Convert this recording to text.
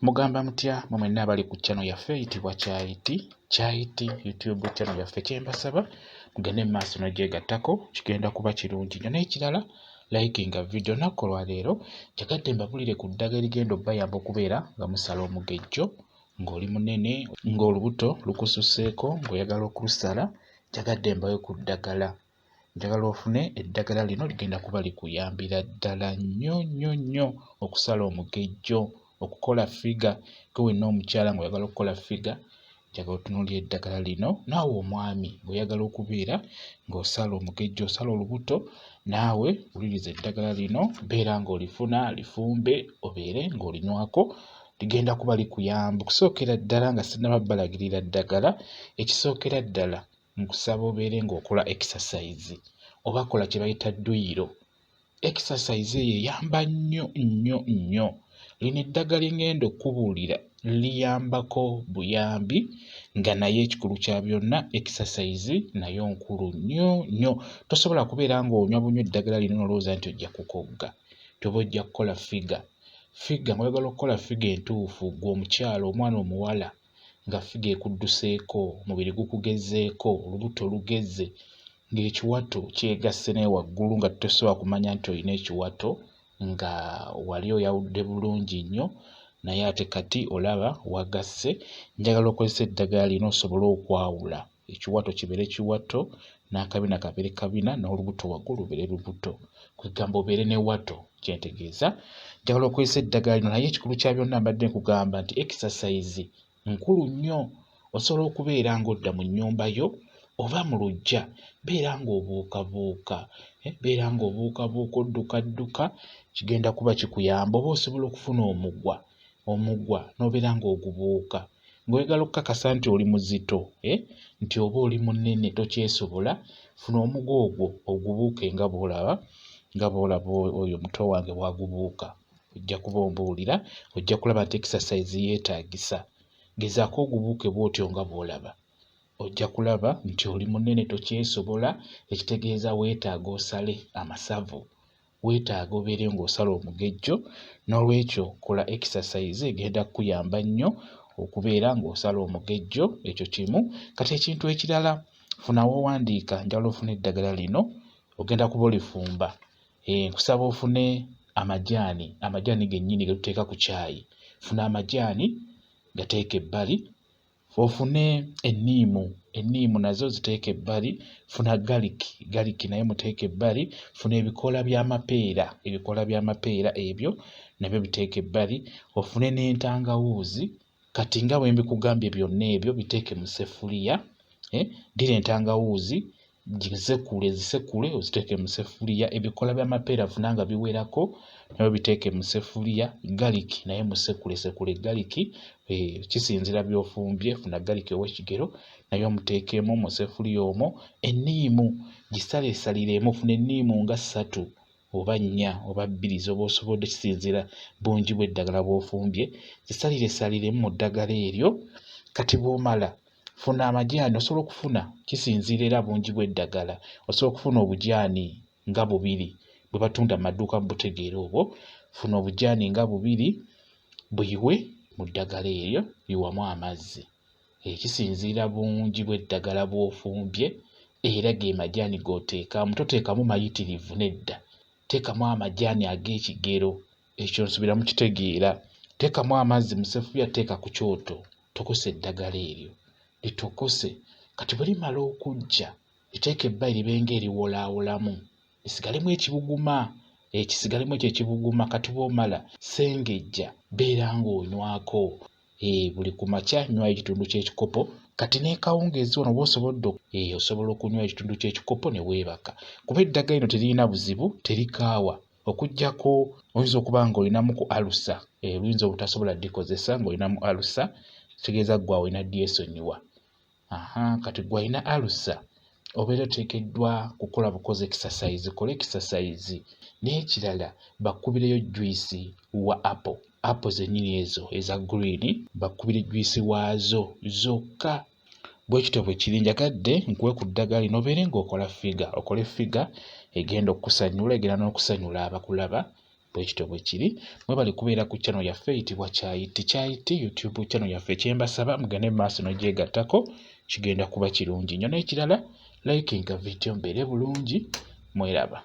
Mugamba mutya mmwe mwenna abali ku channel yaffe eyitibwa Kyayiti YouTube channel yaffe. Kyembasaba mugende mu maaso n'ogyegattako, kigenda kuba kirungi nnyo. N'ekirala likinga video. Nnaku olwaleero njagadde mbabulire ku ddagala erigenda obbayamba okubeera nga musala omugejjo ng'oli munene, ng'olubuto lukususseeko ng'oyagala okulusala. Njagadde mbawe ku ddagala. Njagala ofune eddagala lino ligenda kuba likuyambira ddala nnyo okusala omugejjo, okukola figure. Gwe wenna omukyala ng'oyagala okukola figure, njagala otunuulira eddagala lino. Naawe omwami ng'oyagala okubeera ng'osala omugejjo, osala olubuto, naawe wuliriza eddagala lino, beera ng'olifuna lifumbe obeere ng'olinywako. Ligenda kuba likuyamba. Okusookera ddala nga sinnaba balagirira ddagala, ekisookera ddala nkusaba obeere ng'okola exercise oba kola kye bayita dduyiro. Exercise eyo eyamba nnyo. Lino eddagala lye ngenda okubuulira liyambako buyambi, nga naye ekikulu kya byonna exercise nayo nkulu nnyo. Tosobola kubeera ng'onywa bunywa eddagala lino n'olowooza nti ojja kukogga, toba ojja kukola figure. Ng'oyagala okukola figure entuufu, ggwe omukyala, omwana omuwala, nga figure ekudduseeko, omubiri gukugezeeko, olubuto lugeze, ng'ekiwato kyegasse ne waggulu nga tosobola kumanya nti olina ekiwato, nga wali oyawudde bulungi nnyo naye ate kati olaba wagasse. Njagala okozesa eddagala lino osobole okwawula ekiwato kibeere kiwato, n'akabina kabeere kabina, n'olubuto waggulu lubeere lubuto. Kwegamba obeere ne wato, kyentegeeza. Njagala okozesa eddagala lino, naye ekikulu kya byonna mbadde nkugamba nti exercise nkulu nnyo. Osobola okubeera ng'odda mu nnyumba yo oba mu luggya, beera ng'obuukabuuka, oddukadduka, kigenda kuba kikuyamba. Oba osobola okufuna omugwa n'obeera ng'ogubuuka, ng'oyagala okukakasa nti oli muzito, nti oba oli munene tokyesobola, funa omugwa ogwo ogubuuke nga bw'olaba oyo muto wange bw'agubuuka. Ojja kuba ombuulira, ojja kulaba nti exercise yeetaagisa. Gezaako ogubuuke bw'otyo nga bw'olaba. Ojja kulaba nti oli munene tokyesobola, ekitegeeza weetaaga osale amasavu, weetaaga obeere ng'osala omugejjo. N'olwekyo kola exercise egenda kukuyamba nnyo okubeera ng'osala omugejjo. Ekyo kimu. Kati ekintu ekirala, funawo owandiika, njagala ofune eddagala lino, ogenda kuba olifumba. Nkusaba ofune amajaani gennyini ge tuteeka ku caayi. Funa amajaani gateeke ebbali. Ofune enniimu nazo ziteeke ebbali. Funa galiki naye muteeke ebbali. Funa ebikoola by'amapeera ebyo nabyo biteeke ebbali. Ofune n'entangawuuzi. Kati nga bwe mbikugambye byonna ebyo biteeke mu seffuliya. Ddira entangawuuzi zisekule oziteeke mu seffuliya. Ebikoola by'amapeera funa nga biwerako, nabyo biteeke mu seffuliya. Galiki naye musekule galiki, kisinzira by'ofumbye. Funa galiki ow'ekigero nayo muteekemu mu seffuliya omwo. Enniimu gisaleesaliremu. Funa enniimu nga 3 oba 4 oba 2 z'oba osobodde, kisinzira bungi bw'eddagala bw'ofumbye. Zisaliresaliremu mu ddagala eryo. Kati bw'omala, funa amajaani. Osobola okufuna, kisinziira era bungi bw'eddagala, osobola okufuna obujaani nga 2 bwe batunda mu maduuka mu butegeera obwo. Funa obujaani nga 2 buyiwe mu ddagala eryo, yiwamu amazzi. Kisinziira bungi bw'eddagala bw'ofumbye era ge majaani g'oteekamu. Toteekamu mayitirivu, nedda. Teekamu amajaani ag'ekigero. Ekyo nsubira mu kitegeera. Teekamu amazzi mu seffuliya, teeka ku kyoto, tokose eddagala eryo litokose. Kati bwe limala okujja, liteeke ebbali libe ng'eriwolaawolamu, lisigalemu ekibuguma. Kisigalemu ekyo ekibuguma. Kati bw'omala, sengejja, beera ng'onywako. Buli ku makya nywayo ekitundu ky'ekikopo. Kati n'ekawungeezi wano bw'osobodde, osobola okunywa ekitundu ky'ekikopo ne weebaka. Kuba eddagala lino teririna buzibu, terikaawa. Okuggyako oyinza okuba ng'olinamu ku alusa, oluyinza obutasobola ddikozesa ng'olinamu alusa, kitegeeza ggwe olina dyesonyiwa. Kati ggwe alina alusa, obeera oteekeddwa kukola bukozi exercise. Kola exercise. N'ekirala, bakkubireyo juice wa apple zennyini ezo eza green, bakkubire juice waazo zokka. Bwe kityo bwe kiri. Njagadde nkuwe ku ddagala lino obeere ng'okola figure. Okole figure egenda okukusanyula, egenda n'okusanyula abakulaba, bwekityo bwe kiri. Mwebale kubeera ku channel yaffe eyitibwa Kyayiti YouTube channel yaffe. Kyembasaba mugende mu maaso n'ogyegattako, kigenda kuba kirungi nnyo. N'ekirala likinga video mbeere bulungi. Mweraba.